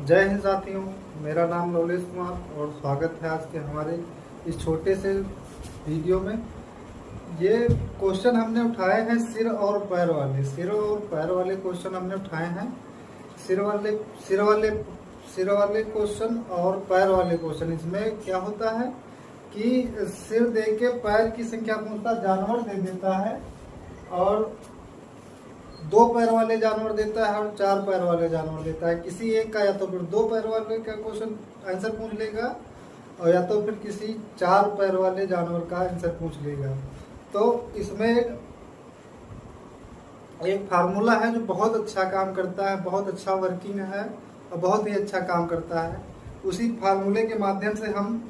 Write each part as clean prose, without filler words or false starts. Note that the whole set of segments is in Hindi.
जय हिंद साथियों, मेरा नाम लवलेश कुमार और स्वागत है आज के हमारे इस छोटे से वीडियो में। ये क्वेश्चन हमने उठाए हैं सिर और पैर वाले क्वेश्चन हमने उठाए हैं। सिर वाले क्वेश्चन और पैर वाले क्वेश्चन, इसमें क्या होता है कि सिर दे के पैर की संख्या पूछता, जानवर दे देता है और 2 पैर वाले जानवर देता है और 4 पैर वाले जानवर देता है। किसी एक का या तो फिर 2 पैर वाले का क्वेश्चन आंसर पूछ लेगा और या तो फिर किसी 4 पैर वाले जानवर का आंसर पूछ लेगा। तो इसमें एक फार्मूला है जो बहुत अच्छा काम करता है, बहुत अच्छा वर्किंग है और बहुत ही अच्छा काम करता है। उसी फार्मूले के माध्यम से हम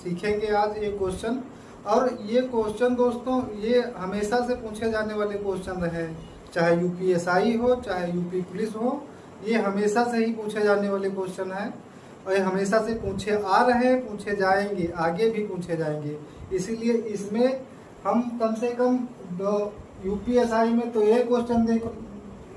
सीखेंगे आज ये क्वेश्चन। और ये क्वेश्चन दोस्तों, ये हमेशा से पूछे जाने वाले क्वेश्चन है, चाहे यूपीएसआई हो चाहे यूपी पुलिस हो, ये हमेशा से ही पूछे जाने वाले क्वेश्चन है और ये हमेशा से पूछे आ रहे हैं, पूछे जाएंगे, आगे भी पूछे जाएंगे। इसीलिए इसमें हम कम से कम यूपीएसआई में तो एक क्वेश्चन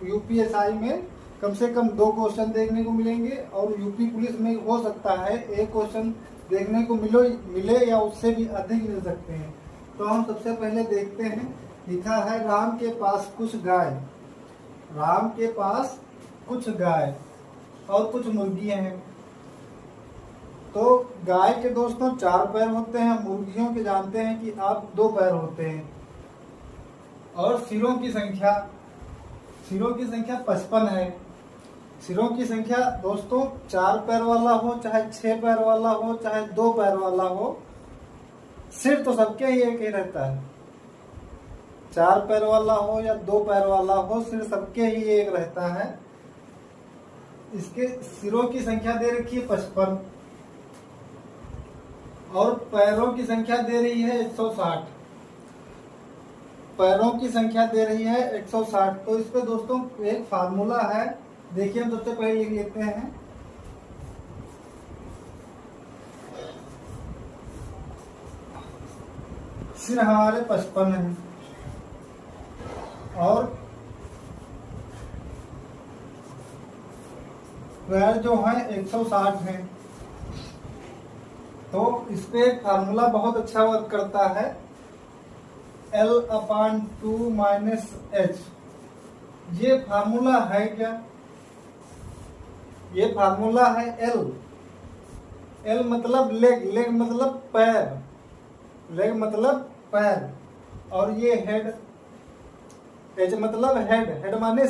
यूपीएसआई में कम से कम 2 क्वेश्चन देखने को मिलेंगे और यूपी पुलिस में हो सकता है एक क्वेश्चन देखने को मिले या उससे भी अधिक मिल सकते हैं। तो हम सबसे पहले देखते हैं। लिखा है राम के पास कुछ गाय, राम के पास कुछ गाय और कुछ मुर्गियां हैं। तो गाय के दोस्तों 4 पैर होते हैं, मुर्गियों के जानते हैं कि आप 2 पैर होते हैं। और सिरों की संख्या 55 है। सिरों की संख्या दोस्तों 4 पैर वाला हो चाहे 6 पैर वाला हो चाहे 2 पैर वाला हो, सिर तो सबके ही एक ही रहता है। 4 पैर वाला हो या 2 पैर वाला हो, सिर सबके ही एक रहता है। इसके सिरों की संख्या दे रखी है 55 और पैरों की संख्या दे रही है 160। पैरों की संख्या दे रही है 160। तो इस पे दोस्तों एक फार्मूला है, देखिए हम सबसे पहले लिख लेते हैं। सिर हमारे 55 है और पैर जो है 160 है। तो इस पे एक फार्मूला बहुत अच्छा वर्क करता है, L/2 - H। ये फार्मूला है क्या? ये फार्मूला है L मतलब लेग मतलब पैर और ये हेड, H मतलब हेड माने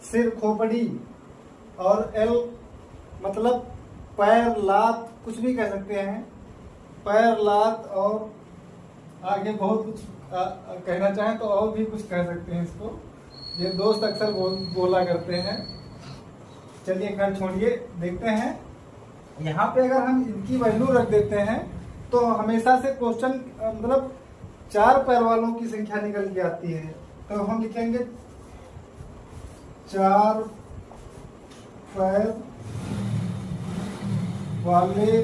सिर खोपड़ी, और L मतलब पैर, लात, कुछ भी कह सकते हैं, पैर, लात, और आगे बहुत कुछ कहना चाहें तो और भी कुछ कह सकते हैं इसको। ये दोस्त अक्सर बोला करते हैं। चलिए खैर छोड़िए, देखते हैं। यहाँ पे अगर हम इनकी वैल्यू रख देते हैं तो हमेशा से क्वेश्चन मतलब 4 पैर वालों की संख्या निकल के आती है। तो हम लिखेंगे 4 पैर वाले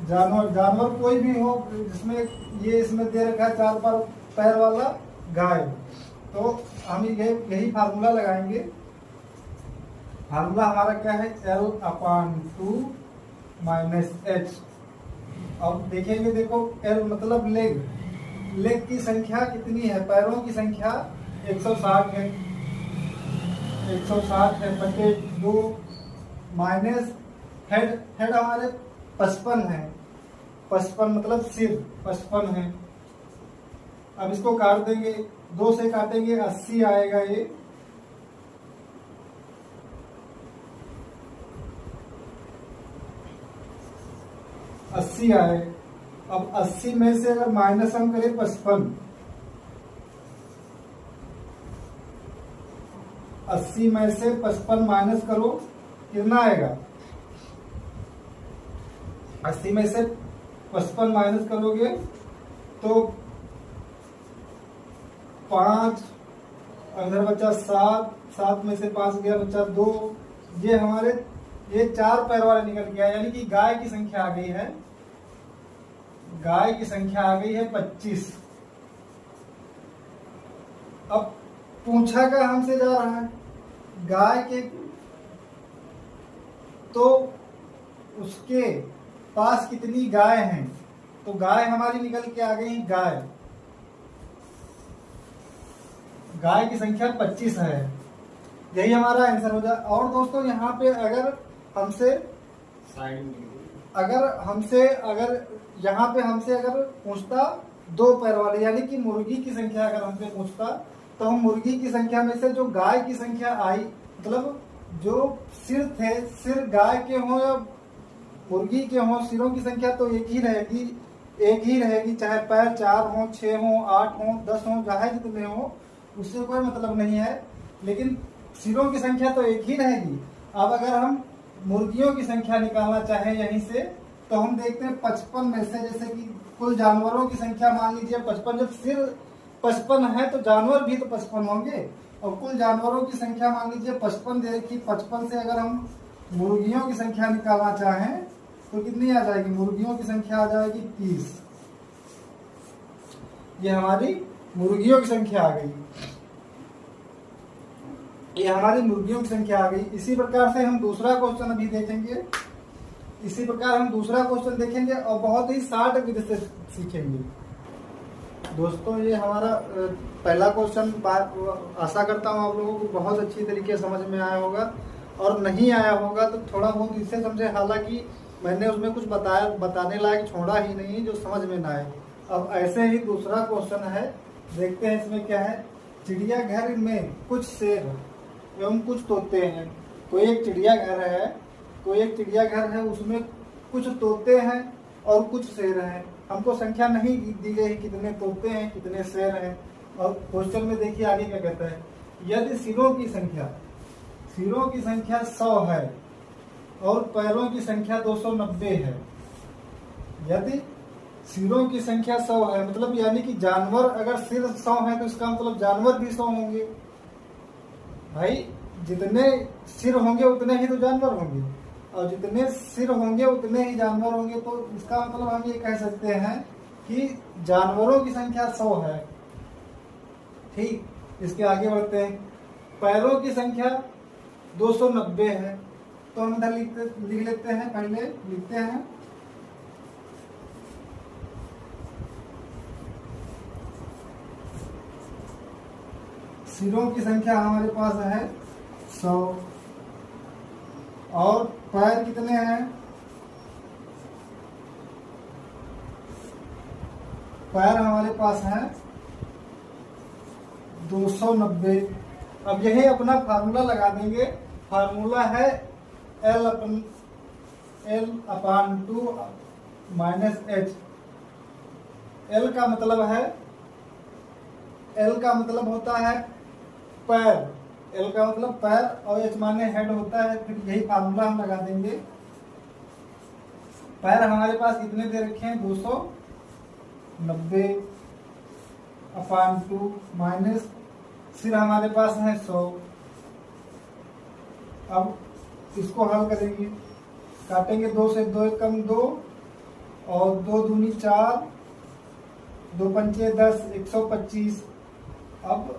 जानवर कोई भी हो जिसमें ये इसमें दे रखा है 4 पैर वाला गाय। तो हम यही फार्मूला लगाएंगे। फार्मूला हमारा क्या है? L/2 - H। अब देखेंगे, देखो L मतलब लेग की संख्या कितनी है? पैरों की संख्या 160 है, 160 है बटे 2 माइनस हेड हमारे 55 है, 55 मतलब सिर 55 है। अब इसको काट देंगे, 2 से काटेंगे 80 आएगा, ये 80 आए। अब 80 में से अगर माइनस हम करें 55, 80 में से 55 माइनस करो, कितना आएगा? 80 में से 55 माइनस करोगे तो 5, अंदर बचा 7 में से 5 गया, बचा 2। ये 4 पैर वाला निकल गया, यानी कि गाय की संख्या आ गई है। गाय की संख्या आ गई है 25। अब पूछा का हमसे जा रहा है गाय के, तो उसके पास कितनी गाय हैं, तो गाय हमारी निकल के आ गई, गाय की संख्या 25 है। यही हमारा आंसर हो जाए। और दोस्तों यहाँ पे अगर यहाँ पे हमसे अगर पूछता 2 पैर वाले यानी कि मुर्गी की संख्या अगर हमसे पूछता, तो हम मुर्गी की संख्या में से जो गाय की संख्या आई, मतलब जो सिर थे, सिर गाय के हों या मुर्गी के हों, सिरों की संख्या तो एक ही रहेगी, चाहे पैर 4 हों, 6 हों, 8 हों, 10 हों, चाहे जितने हों, उससे कोई मतलब नहीं है, लेकिन सिरों की संख्या तो एक ही रहेगी। अब अगर हम मुर्गियों की संख्या निकालना चाहें यहीं से, तो हम देखते हैं 55 में से, जैसे कि कुल जानवरों की संख्या मान लीजिए 55, जब सिर 55 है तो जानवर भी तो 55 होंगे, और कुल जानवरों की संख्या मान लीजिए 55 दे रखी। 55 से अगर हम मुर्गियों की संख्या निकालना चाहें तो कितनी आ जाएगी, मुर्गियों की संख्या आ जाएगी 30। ये हमारी मुर्गियों की संख्या आ गई, ये हमारी मुर्गियों की संख्या आ गई। इसी प्रकार से हम दूसरा क्वेश्चन अभी देखेंगे, और बहुत ही शार्ट विधि से सीखेंगे। दोस्तों ये हमारा पहला क्वेश्चन, आशा करता हूँ आप लोगों को बहुत अच्छी तरीके से समझ में आया होगा, और नहीं आया होगा तो थोड़ा बहुत इससे समझे, हालांकि मैंने उसमें कुछ बताने लायक छोड़ा ही नहीं जो समझ में ना आए। अब ऐसे ही दूसरा क्वेश्चन है, देखते हैं इसमें क्या है। चिड़ियाघर में कुछ शेर एवं कुछ तोते हैं। कोई एक चिड़ियाघर है, उसमें कुछ तोते हैं और कुछ शेर हैं। हमको संख्या नहीं दी गई कितने तोते हैं कितने शेर हैं। और क्वेश्चन में देखिए आगे क्या कहता है, यदि सिरों की संख्या 100 है और पैरों की संख्या 290 है। यदि सिरों की संख्या 100 है, मतलब यानी कि जानवर, अगर सिर 100 है तो इसका मतलब जानवर भी 100 होंगे। भाई जितने सिर होंगे उतने ही तो जानवर होंगे, और जितने सिर होंगे उतने ही जानवर होंगे, तो इसका मतलब हम ये कह सकते हैं कि जानवरों की संख्या 100 है। ठीक, इसके आगे बढ़ते हैं। पैरों की संख्या 290 है, तो हम इधर लिख लेते हैं, पहले लिखते हैं सिरों की संख्या हमारे पास है 100 और पैर कितने हैं, पैर हमारे पास है 290। अब यही अपना फार्मूला लगा देंगे। फार्मूला है L/2 -h। L का मतलब होता है पैर, L का मतलब पैर, और H माने हेड होता है। फिर यही फार्मूला हम लगा देंगे। पैर हमारे पास कितने दे रखे हैं, 290/2 माइनस सिर हमारे पास है 100। अब इसको हल करेंगे, काटेंगे 2 से 2 कम 2 और 2 दूनी 4, 2 पंचे 10, 125। अब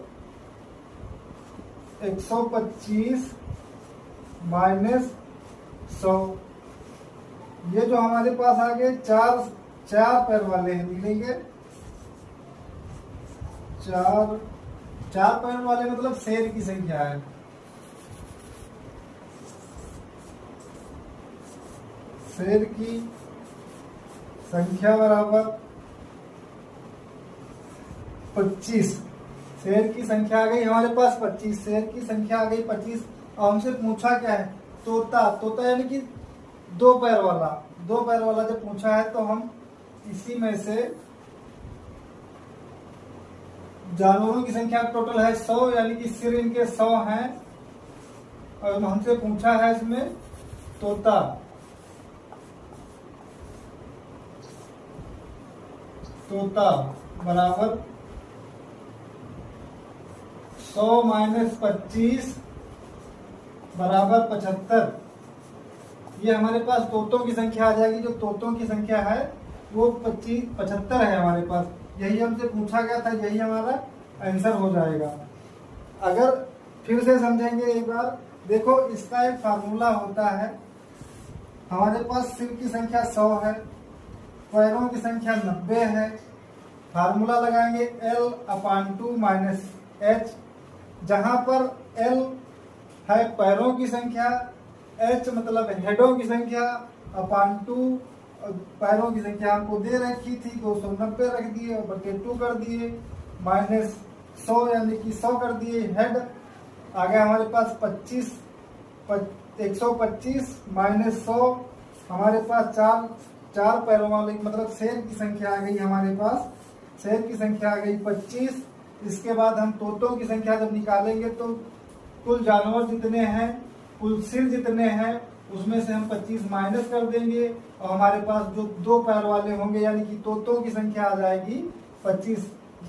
125 माइनस 100, ये जो हमारे पास आ गए चार पैर वाले हैं, मिलेंगे 4 पैर वाले, मतलब शेर की संख्या है। शेर की संख्या बराबर 25। शेर की संख्या आ गई हमारे पास 25, शेर की संख्या आ गई 25। और हमसे पूछा क्या है, तोता यानी कि 2 पैर वाला जब पूछा है, तो हम इसी में से जानवरों की संख्या टोटल है 100, यानी कि सिर इनके 100 हैं, और हमसे पूछा है इसमें तोता। बराबर 100 माइनस 25 बराबर 75। ये हमारे पास तोतों की संख्या आ जाएगी। जो तोतों की संख्या है वो 75 है हमारे पास। यही हमसे पूछा गया था, यही हमारा आंसर हो जाएगा। अगर फिर से समझेंगे एक बार, देखो इसका एक फार्मूला होता है। हमारे पास सिर की संख्या 100 है, पैरों की संख्या 90 है। फार्मूला लगाएंगे L/2 माइनस H, जहां पर L है पैरों की संख्या, H मतलब हेडों की संख्या, /2 पैरों की संख्या हमको दे रखी थी 290 रख दिए और बटे 2 कर दिए, माइनस 100 यानी कि 100 कर दिए हेड। आ गया हमारे पास 125 माइनस 100, हमारे पास चार पैरों वाले मतलब शेर की संख्या आ गई हमारे पास, शेर की संख्या आ गई 25। इसके बाद हम तोतों की संख्या जब निकालेंगे तो कुल जानवर जितने हैं, कुल सिर जितने हैं, उसमें से हम 25 माइनस कर देंगे और हमारे पास जो 2 पैर वाले होंगे यानी कि तोतों की संख्या आ जाएगी 25।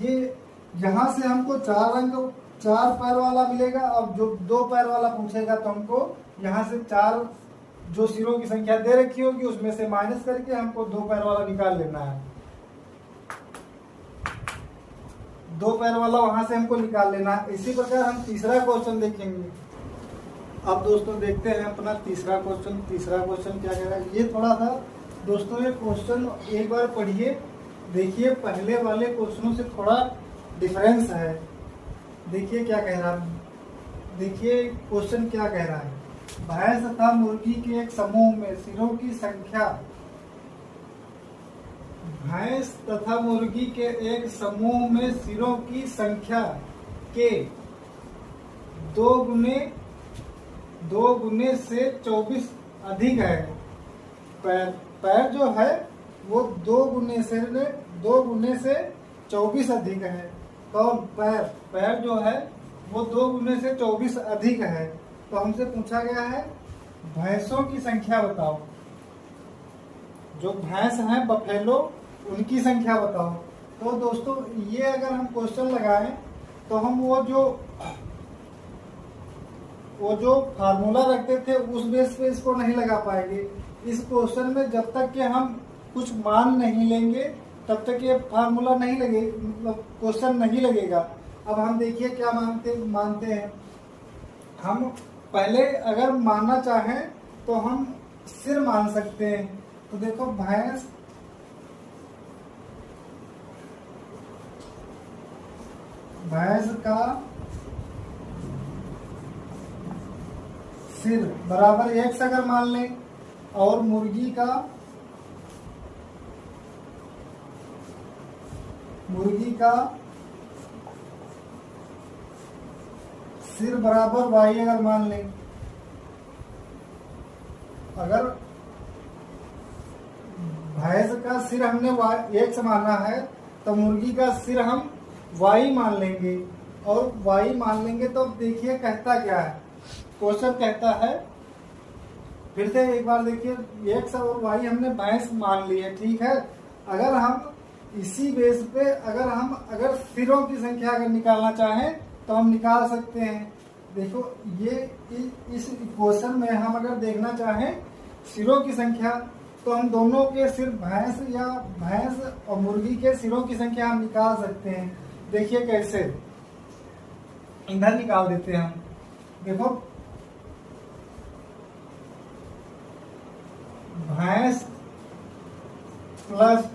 ये यहाँ से हमको 4 पैर वाला मिलेगा और जो 2 पैर वाला पूछेगा तो हमको यहाँ से 4 जो सिरों की संख्या दे रखी होगी उसमें से माइनस करके हमको 2 पैर वाला निकाल लेना है। 2 पैर वाला वहां से हमको निकाल लेना है। इसी प्रकार हम तीसरा क्वेश्चन देखेंगे। अब दोस्तों देखते हैं अपना तीसरा क्वेश्चन। तीसरा क्वेश्चन क्या कह रहा है, ये थोड़ा सा दोस्तों ये क्वेश्चन एक बार पढ़िए, देखिए पहले वाले क्वेश्चनों से थोड़ा डिफरेंस है। देखिए क्या कह रहा है, देखिए क्वेश्चन क्या कह रहा है। भैंस तथा मुर्गी के एक समूह में सिरों की संख्या, भैंस तथा मुर्गी के एक समूह में सिरों की संख्या के 2 गुने से 24 अधिक है। पैर जो है वो 2 गुने से 24 अधिक है। तो पैर जो है वो 2 गुने से 24 अधिक है। तो हमसे पूछा गया है भैंसों की संख्या बताओ। जो भैंस है बफेलो, उनकी संख्या बताओ। तो दोस्तों ये अगर हम क्वेश्चन लगाएं तो हम वो जो फार्मूला रखते थे उस बेस पे इसको नहीं लगा पाएंगे। इस क्वेश्चन में जब तक कि हम कुछ मान नहीं लेंगे तब तक ये फार्मूला नहीं लगे, मतलब क्वेश्चन नहीं लगेगा। अब हम देखिए क्या मानते हैं। हम पहले अगर मानना चाहें तो हम सिर मान सकते हैं। तो देखो भैंस का सिर बराबर 1 अगर मान लें और मुर्गी का सिर बराबर y अगर मान लें, अगर भैंस का सिर हमने x माना है तो मुर्गी का सिर हम y मान लेंगे। और y मान लेंगे तो देखिए कहता क्या है, क्वेश्चन कहता है, फिर से एक बार देखिए x और y हमने भैंस मान ली है, ठीक है। अगर हम इसी बेस पे अगर सिरों की संख्या अगर निकालना चाहें तो हम निकाल सकते हैं। देखो ये इस क्वेश्चन में हम अगर देखना चाहें सिरों की संख्या तो हम दोनों के सिर भैंस और मुर्गी के सिरों की संख्या हम निकाल सकते हैं। देखिए कैसे, इधर निकाल देते हैं हम। देखो भैंस प्लस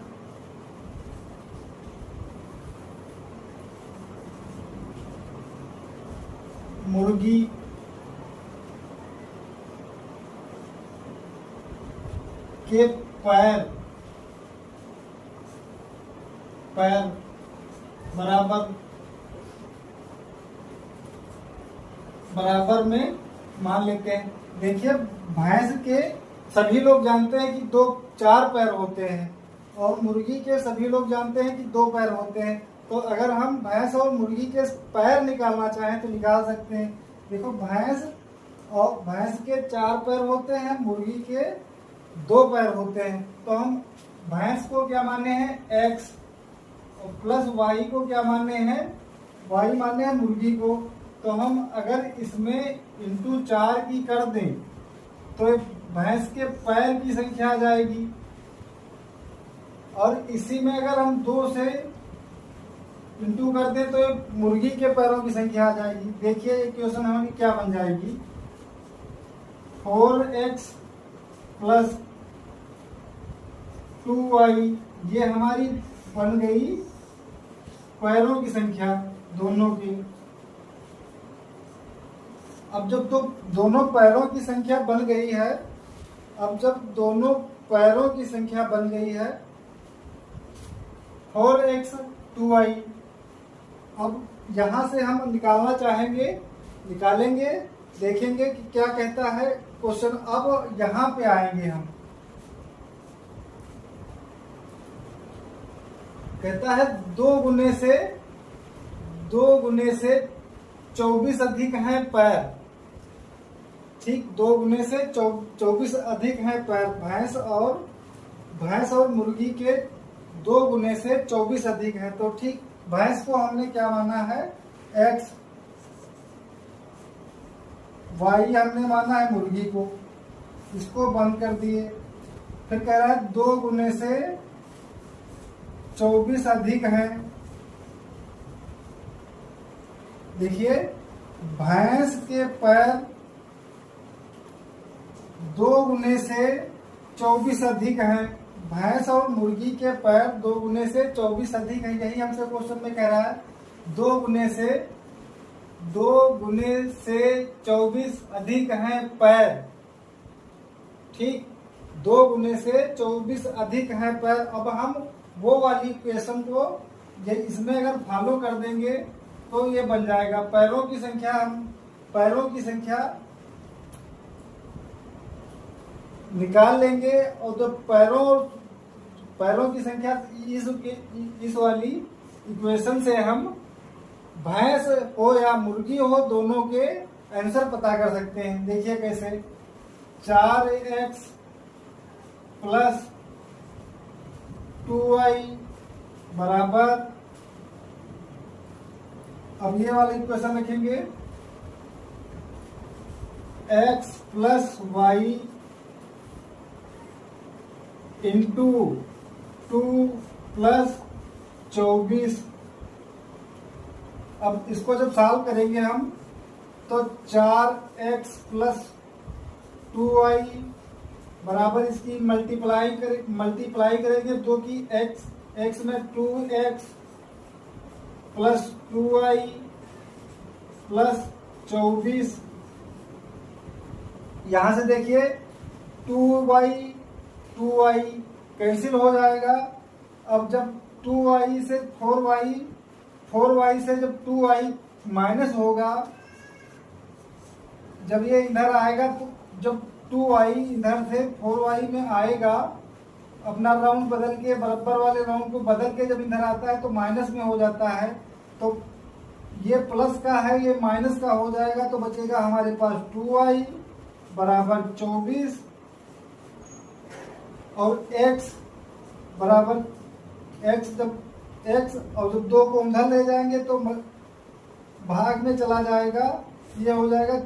मुर्गी के पैर बराबर में मान लेते हैं। देखिए भैंस के सभी लोग जानते हैं कि 4 पैर होते हैं और मुर्गी के सभी लोग जानते हैं कि 2 पैर होते हैं। तो अगर हम भैंस और मुर्गी के पैर निकालना चाहें तो निकाल सकते हैं। देखो भैंस के 4 पैर होते हैं, मुर्गी के 2 पैर होते हैं। तो हम भैंस को क्या माने हैं x और प्लस y को क्या माने हैं y माने हैं मुर्गी को। तो हम अगर इसमें इंटू 4 की कर दें तो भैंस के पैर की संख्या आ जाएगी। और इसी में अगर हम 2 से इंटू कर दे तो ये मुर्गी के पैरों की संख्या आ जाएगी। देखिए इक्वेशन हमारी क्या बन जाएगी, 4x प्लस 2y, ये हमारी बन गई पैरों की संख्या दोनों की। अब जब तो दोनों पैरों की संख्या बन गई है, अब जब दोनों पैरों की संख्या बन गई है 4x 2y, अब यहां से हम निकालना चाहेंगे, निकालेंगे, देखेंगे कि क्या कहता है क्वेश्चन। अब यहां पे आएंगे हम, कहता है 2 गुने से 24 अधिक है पैर। ठीक, 2 गुने से 24 अधिक है पैर। भैंस और मुर्गी के 2 गुने से 24 अधिक है। तो ठीक, भैंस को हमने क्या माना है x, y हमने माना है मुर्गी को, इसको बंद कर दिए। फिर कह रहा है 2 गुने से 24 अधिक है। देखिए भैंस के पैर 2 गुने से 24 अधिक है, भैंस और मुर्गी के पैर 2 गुने से 24 अधिक है। यही हमसे क्वेश्चन में कह रहा है 2 गुने से 24 अधिक है पैर। ठीक, 2 गुने से 24 अधिक है पैर। अब हम वो वाली इक्वेशन को ये इसमें अगर फॉलो कर देंगे तो ये बन जाएगा पैरों की संख्या। हम पैरों की संख्या निकाल लेंगे और जो पैरों की संख्या इस वाली इक्वेशन से हम भैंस हो या मुर्गी हो दोनों के आंसर पता कर सकते हैं। देखिए कैसे, 4x प्लस 2y बराबर, अब ये वाला इक्वेशन लिखेंगे x plus y into 2 plus 24। अब इसको जब सॉल्व करेंगे हम तो 4x प्लस 2y बराबर इसकी मल्टीप्लाई करेंगे, जो कि x में 2x प्लस 2y प्लस 24। यहां से देखिए 2y कैंसिल हो जाएगा। अब जब 2y से 4y से जब 2y माइनस होगा, जब ये इधर आएगा तो जब 2y इधर से 4y में आएगा, अपना राउंड बदल के बराबर वाले राउंड को बदल के जब इधर आता है तो माइनस में हो जाता है। तो ये प्लस का है, ये माइनस का हो जाएगा। तो बचेगा हमारे पास 2y बराबर 24 और x बराबर जब x और जब 2 को उधर ले जाएंगे तो भाग में चला जाएगा, ये हो जाएगा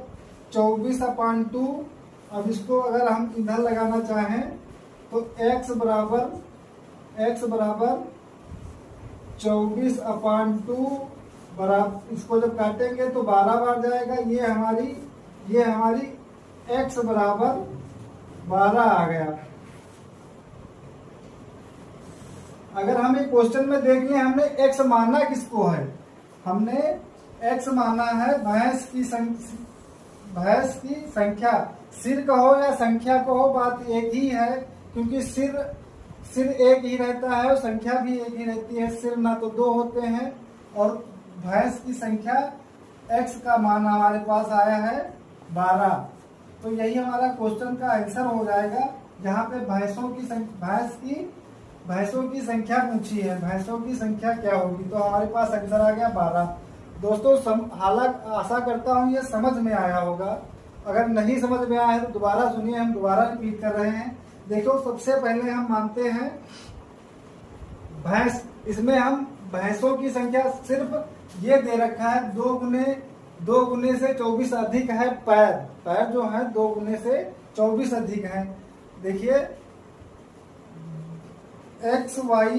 24/2। अब इसको अगर हम इधर लगाना चाहें तो x बराबर 24/2 बराबर, इसको जब काटेंगे तो 12 बार जाएगा। ये हमारी x बराबर 12 आ गया। अगर हम एक क्वेश्चन में देख लें, हमने x माना किसको है, हमने x माना है भैंस की संख्या। सिर कहो या संख्या कहो, बात एक ही है, क्योंकि सिर एक ही रहता है और संख्या भी एक ही रहती है। सिर ना तो 2 होते हैं। और भैंस की संख्या x का मान हमारे पास आया है 12। तो यही हमारा क्वेश्चन का आंसर हो जाएगा, जहाँ पे भैंसों की संख्या पूछी है। भैंसों की संख्या क्या होगी, तो हमारे पास आंसर आ गया 12। दोस्तों हालांकि आशा करता हूँ ये समझ में आया होगा। अगर नहीं समझ में आया है तो दोबारा सुनिए, हम दोबारा रिपीट कर रहे हैं। देखो, सबसे पहले हम मानते हैं भैंस, इसमें हम भैंसों की संख्या सिर्फ ये दे रखा है 2 गुने से 24 अधिक है पैर जो है 2 गुने से 24 अधिक है। देखिए x y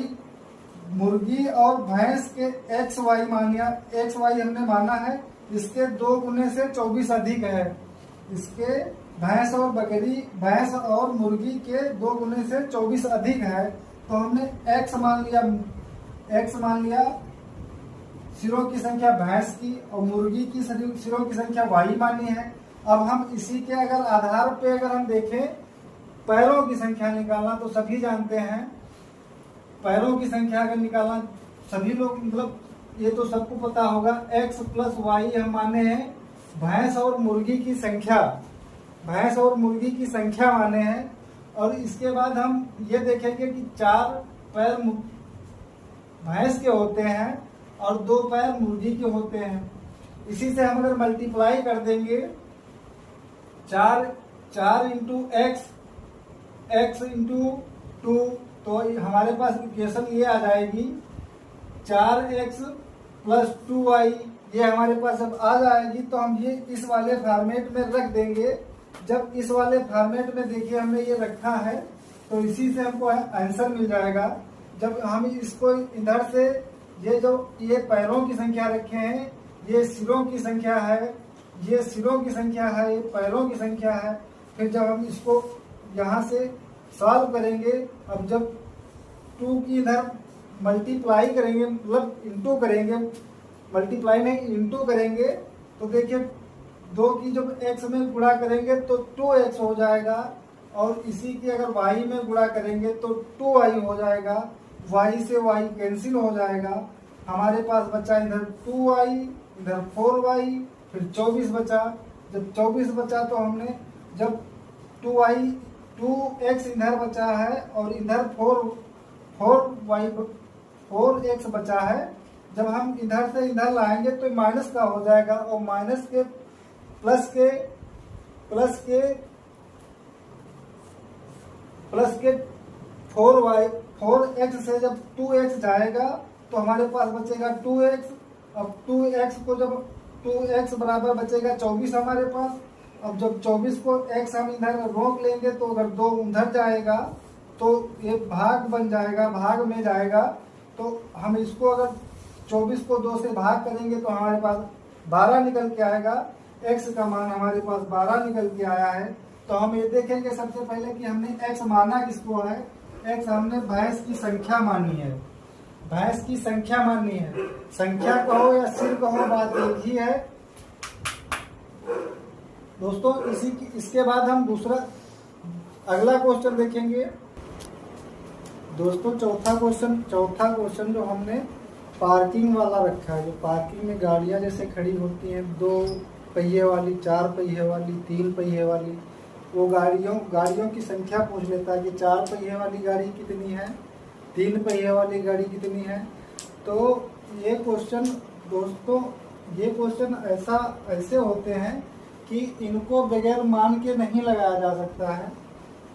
मुर्गी और भैंस के एक्स वाई मान लिया, एक्स वाई हमने माना है, इसके 2 गुने से 24 अधिक है। इसके भैंस और मुर्गी के 2 गुने से 24 अधिक है, तो हमने एक्स मान लिया सिरों की संख्या भैंस की और मुर्गी की सिरों की संख्या वाई मानी है। अब हम इसी के अगर आधार पे अगर हम देखें पैरों की संख्या निकालना, तो सभी जानते हैं पैरों की संख्या अगर निकालना सभी लोग, मतलब ये तो सबको पता होगा, x प्लस वाई हम माने हैं भैंस और मुर्गी की संख्या माने हैं। और इसके बाद हम ये देखेंगे कि 4 पैर भैंस के होते हैं और 2 पैर मुर्गी के होते हैं। इसी से हम अगर मल्टीप्लाई कर देंगे 4 इंटू एक्स इंटू 2, तो हमारे पास इक्वेशन ये आ जाएगी 4x प्लस 2y, ये हमारे पास अब आ जाएगी। तो हम ये इस वाले फॉर्मेट में रख देंगे। जब इस वाले फॉर्मेट में देखिए हमने ये रखा है, तो इसी से हमको आंसर मिल जाएगा। जब हम इसको इधर से ये पैरों की संख्या रखे हैं, ये सिरों की संख्या है, ये पैरों की संख्या है। फिर जब हम इसको यहाँ से सॉल्व करेंगे, अब जब 2 की इधर मल्टीप्लाई करेंगे, मतलब इंटू करेंगे, मल्टीप्लाई नहीं इंटू करेंगे, तो देखिए 2 की जब x में गुणा करेंगे तो 2x हो जाएगा, और इसी की अगर y में गुणा करेंगे तो 2y हो जाएगा। y से y कैंसिल हो जाएगा, हमारे पास बचा इधर 2y, इधर 4y, फिर 24 बचा। जब 24 बचा तो हमने जब 2x इधर बचा है और इधर 4x बचा है, जब हम इधर से इधर लाएंगे तो माइनस का हो जाएगा, और माइनस के प्लस के 4x से जब 2x जाएगा तो हमारे पास बचेगा 2x। अब 2x को जब 2x बराबर बचेगा 24 हमारे पास। अब जब 24 को x हम इधर रोक लेंगे तो अगर 2 उधर जाएगा तो ये भाग बन जाएगा, भाग में जाएगा। तो हम इसको अगर 24 को 2 से भाग करेंगे तो हमारे पास 12 निकल के आएगा। x का मान हमारे पास 12 निकल के आया है। तो हम ये देखेंगे सबसे पहले कि हमने x माना किसको है। x हमने भैंस की संख्या मानी है, भैंस की संख्या मानी है। संख्या कहो या सिर कहो, बात एक ही है दोस्तों। इसके बाद हम अगला क्वेश्चन देखेंगे दोस्तों। चौथा क्वेश्चन जो हमने पार्किंग वाला रखा है, जो पार्किंग में गाड़ियां जैसे खड़ी होती हैं, 2 पहिए वाली, 4 पहिए वाली, 3 पहिए वाली, वो गाड़ियों की संख्या पूछ लेता है कि 4 पहिए वाली गाड़ी कितनी है, 3 पहिए वाली गाड़ी कितनी है। तो ये क्वेश्चन दोस्तों, ये क्वेश्चन ऐसे होते हैं कि इनको बगैर मान के नहीं लगाया जा सकता है,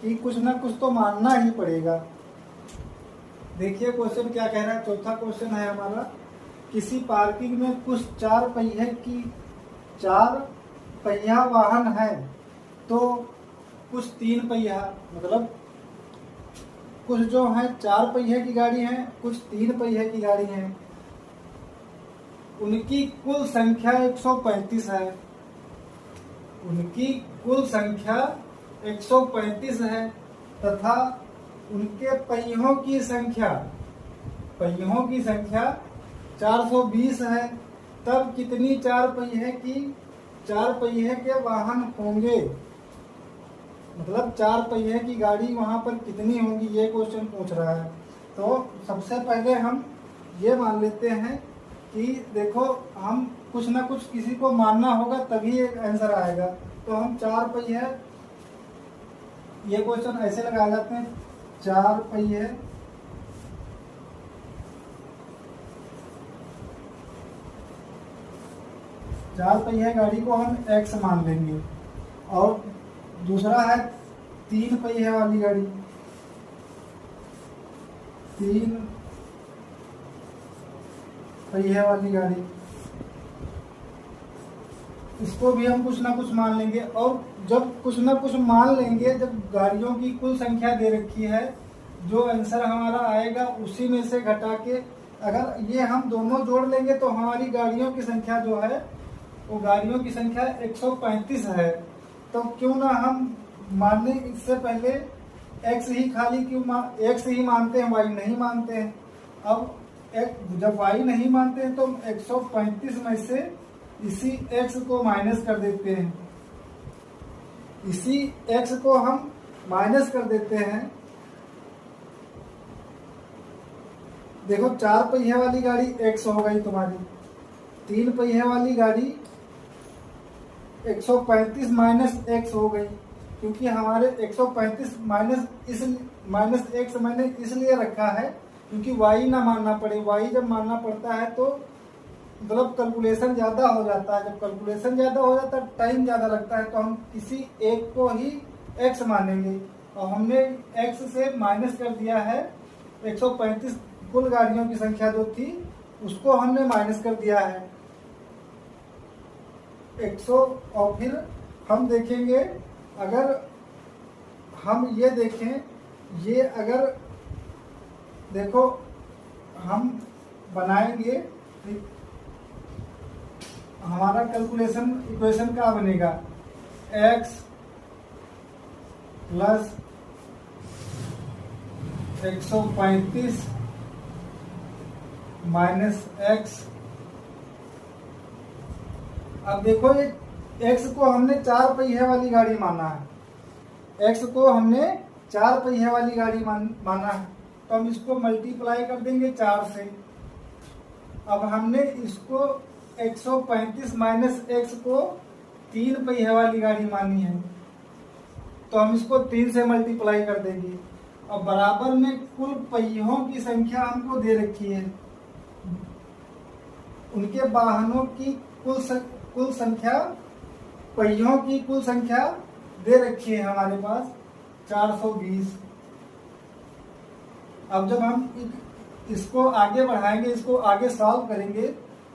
कि कुछ ना कुछ तो मानना ही पड़ेगा। देखिए क्वेश्चन क्या कह रहा है। चौथा क्वेश्चन है हमारा, किसी पार्किंग में कुछ 4 पहिया वाहन है, तो कुछ 3 पहिया, मतलब कुछ जो है 4 पहिए की गाड़ी है, कुछ 3 पहिए की गाड़ी है। उनकी कुल संख्या 135 है, उनकी कुल संख्या 135 है, तथा उनके पहियों की संख्या 420 है। तब कितनी 4 पहिए के वाहन होंगे, मतलब 4 पहिए की गाड़ी वहां पर कितनी होंगी, ये क्वेश्चन पूछ रहा है। तो सबसे पहले हम ये मान लेते हैं कि देखो, हम कुछ ना कुछ किसी को मानना होगा तभी एक आंसर आएगा। तो हम 4 पहिए, ये क्वेश्चन ऐसे लगाए जाते हैं, 4 पहिए गाड़ी को हम x मान लेंगे। और दूसरा है 3 पहिए वाली गाड़ी, 3 पहिए वाली गाड़ी, इसको भी हम कुछ ना कुछ मान लेंगे। और जब कुछ ना कुछ मान लेंगे, जब गाड़ियों की कुल संख्या दे रखी है जो आंसर हमारा आएगा उसी में से घटा के, अगर ये हम दोनों जोड़ लेंगे तो हमारी गाड़ियों की संख्या जो है वो गाड़ियों की संख्या 135 है। तो क्यों ना हम मानने इससे पहले x ही खाली क्यों x ही मानते हैं, y नहीं मानते हैं। अब जब y नहीं मानते हैं तो 135 में से इसी x को माइनस कर देते हैं, इसी x को हम माइनस कर देते हैं। देखो 4 पहिए वाली गाड़ी x हो गई तुम्हारी, 3 पहिए वाली गाड़ी 135 माइनस x हो गई, क्योंकि हमारे 135 माइनस x मैंने इसलिए रखा है क्योंकि y ना मानना पड़े। y जब मानना पड़ता है तो मतलब कैलकुलेशन ज़्यादा हो जाता है, जब कैलकुलेशन ज़्यादा हो जाता है टाइम ज़्यादा लगता है, तो हम किसी एक को ही x मानेंगे और हमने x से माइनस कर दिया है 135। कुल गाड़ियों की संख्या जो थी उसको हमने माइनस कर दिया है 100। और फिर हम देखेंगे, अगर हम ये देखें, ये अगर देखो हम बनाएंगे हमारा कैलकुलेशन इक्वेशन क्या बनेगा, x प्लस 135 माइनस x। अब देखो ये x को हमने 4 पहिए वाली गाड़ी माना है, x को हमने 4 पहिए वाली गाड़ी माना है, तो हम इसको मल्टीप्लाई कर देंगे 4 से। अब हमने इसको 135 माइनस x को 3 पहिए वाली गाड़ी मानी है, तो हम इसको 3 से मल्टीप्लाई कर देंगे। अब बराबर में कुल पहियों की संख्या हमको दे रखी है, उनके वाहनों की कुल संख्या, पहियों की कुल संख्या दे रखी है हमारे पास 420। अब जब हम इसको आगे बढ़ाएंगे, इसको आगे सॉल्व करेंगे,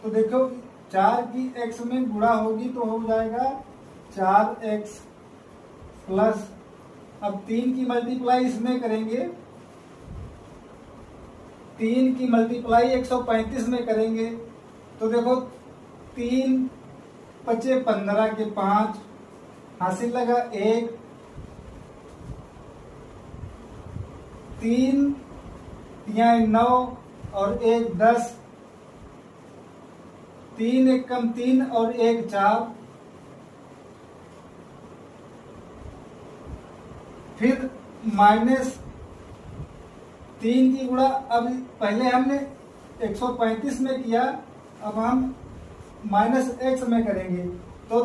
तो देखो 4 की x में गुणा होगी तो हो जाएगा 4x प्लस, अब 3 की मल्टीप्लाई इसमें करेंगे, 3 की मल्टीप्लाई 135 में करेंगे तो देखो 3 पचे 15 के 5 हासिल लगा 1, 3 या 9 और 1 10, 3 1 कम 3 और 1 4, फिर माइनस 3 की गुणा, अब पहले हमने 135 में किया, अब हम माइनस x में करेंगे, तो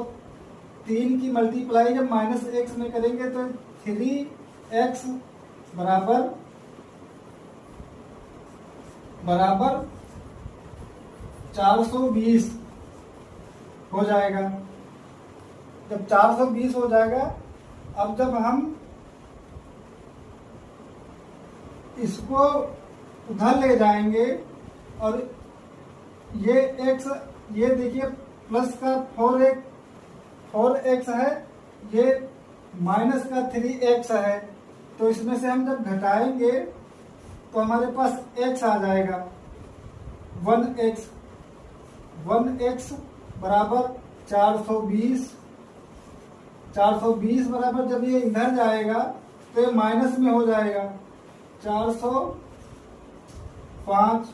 3 की मल्टीप्लाई जब माइनस x में करेंगे तो 3x बराबर 420 हो जाएगा। जब 420 हो जाएगा, अब जब हम इसको उधर ले जाएंगे और ये x, ये देखिए प्लस का 4x है, ये माइनस का 3x है, तो इसमें से हम जब घटाएंगे तो हमारे पास x आ जाएगा 1x बराबर 420 बराबर, जब ये इधर जाएगा तो ये माइनस में हो जाएगा 405।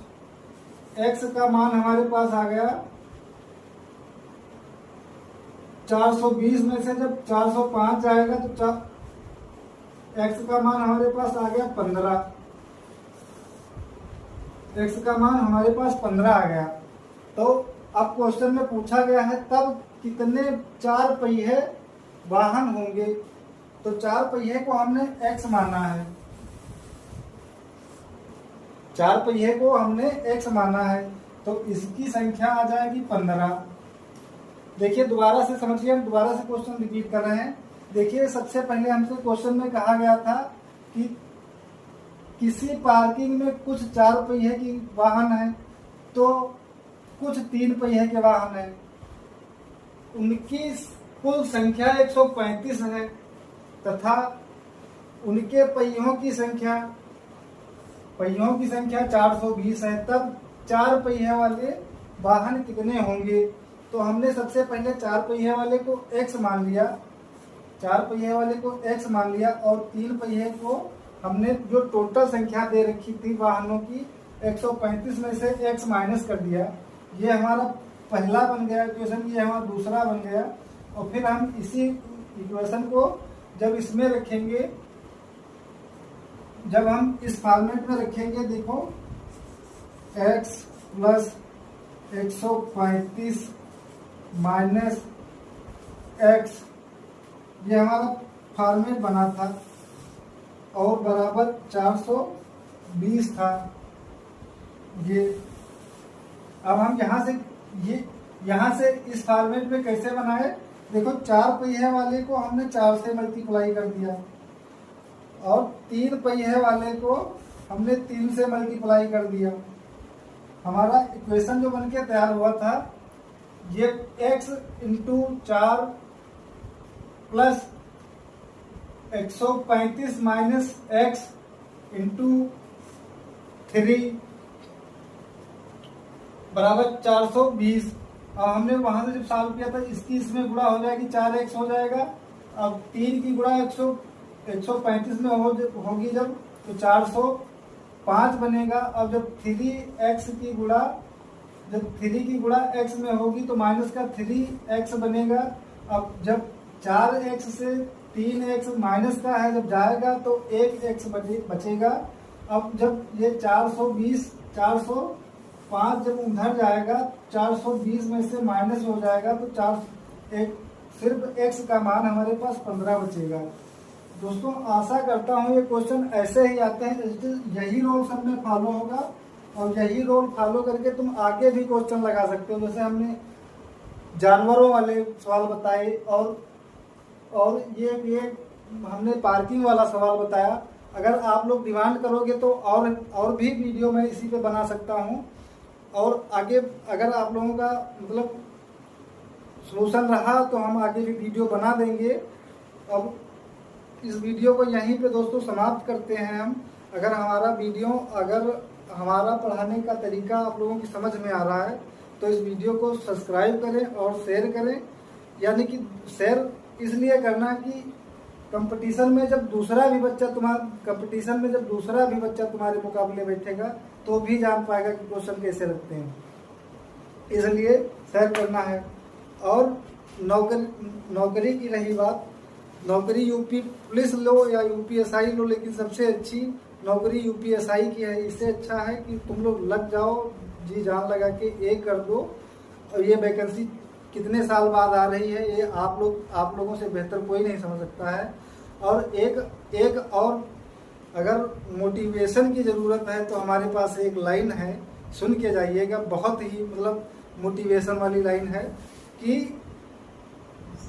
x का मान हमारे पास आ गया 420 में से जब 405 जाएगा तो x का मान हमारे पास आ गया 15, x का मान हमारे पास 15 आ गया। तो अब क्वेश्चन में पूछा गया है तब कितने 4 पहिए वाहन होंगे, तो 4 पहिए को हमने x माना है, 4 पहिए को हमने x माना है, तो इसकी संख्या आ जाएगी 15। देखिए दोबारा से समझिए, हम दोबारा से क्वेश्चन रिपीट कर रहे हैं। देखिए सबसे पहले हमसे क्वेश्चन में कहा गया था कि किसी पार्किंग में कुछ 4 पहिए की वाहन है तो कुछ 3 पहिए के वाहन है, उनकी कुल संख्या 135 है तथा उनके पहियों की संख्या पहियों की संख्या 420 है, तब 4 पहिए वाले वाहन कितने होंगे। तो हमने सबसे पहले 4 पहिए वाले को x मान लिया, 4 पहिए वाले को x मान लिया, और 3 पहिए को हमने जो टोटल संख्या दे रखी थी वाहनों की 135 में से x माइनस कर दिया। ये हमारा पहला बन गया इक्वेशन, ये हमारा दूसरा बन गया। और फिर हम इसी इक्वेशन को जब इसमें रखेंगे, जब हम इस फॉर्मेट में रखेंगे, देखो x प्लस 135 माइनस x, ये हमारा फॉर्मेट बना था और बराबर 420 था ये। अब हम यहाँ से इस फॉर्मेट में कैसे बनाए, देखो 4 पहिए वाले को हमने 4 से मल्टीप्लाई कर दिया और 3 पहिए वाले को हमने 3 से मल्टीप्लाई कर दिया। हमारा इक्वेशन जो बनके तैयार हुआ था, ये x into 4 plus 135 minus x into 3 बराबर 420। अब हमने वहां से जब सॉल्व किया था, इसकी इसमें गुणा हो जाएगी, 4x हो जाएगा। अब 3 की गुणा 135 में होगी जब, तो 405 बनेगा। अब जब 3x की गुणा, जब 3 की गुणा x में होगी तो माइनस का 3x बनेगा। अब जब 4x से 3x माइनस का है जब जाएगा तो 1x बचेगा। अब जब ये 420 405 जब उधर जाएगा, 420 में से माइनस हो जाएगा तो सिर्फ x का मान हमारे पास 15 बचेगा। दोस्तों आशा करता हूँ ये क्वेश्चन ऐसे ही आते हैं, यही रूल सब में फॉलो होगा और यही रूल फॉलो करके तुम आगे भी क्वेश्चन लगा सकते हो। जैसे हमने जानवरों वाले सवाल बताए और ये हमने पार्किंग वाला सवाल बताया। अगर आप लोग डिमांड करोगे तो और भी वीडियो मैं इसी पे बना सकता हूँ। और आगे अगर आप लोगों का मतलब सोल्यूशन रहा तो हम आगे भी वीडियो बना देंगे। अब इस वीडियो को यहीं पे दोस्तों समाप्त करते हैं हम। अगर हमारा पढ़ाने का तरीका आप लोगों की समझ में आ रहा है तो इस वीडियो को सब्सक्राइब करें और शेयर करें। यानी कि शेयर इसलिए करना कि कंपटीशन में जब दूसरा भी बच्चा तुम्हारे मुकाबले बैठेगा तो भी जान पाएगा कि क्वेश्चन कैसे लगते हैं, इसलिए शेयर करना है। और नौकरी की रही बात, नौकरी यूपी पुलिस लो या यूपीएसआई लो, लेकिन सबसे अच्छी नौकरी यूपीएसआई की है। इससे अच्छा है कि तुम लोग लग जाओ, जी जान लगा के एक कर दो। और ये वैकेंसी कितने साल बाद आ रही है ये आप लोगों से बेहतर कोई नहीं समझ सकता है। और एक और अगर मोटिवेशन की ज़रूरत है तो हमारे पास एक लाइन है, सुन के जाइएगा, बहुत ही मतलब मोटिवेशन वाली लाइन है कि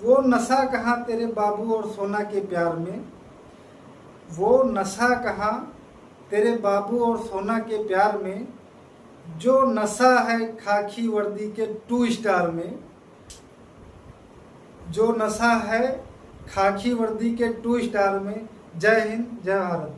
वो नशा कहाँ तेरे बाबू और सोना के प्यार में, वो नशा कहाँ तेरे बाबू और सोना के प्यार में, जो नशा है खाकी वर्दी के 2 स्टार में, जो नशा है खाकी वर्दी के 2 स्टार में। जय हिंद, जय भारत।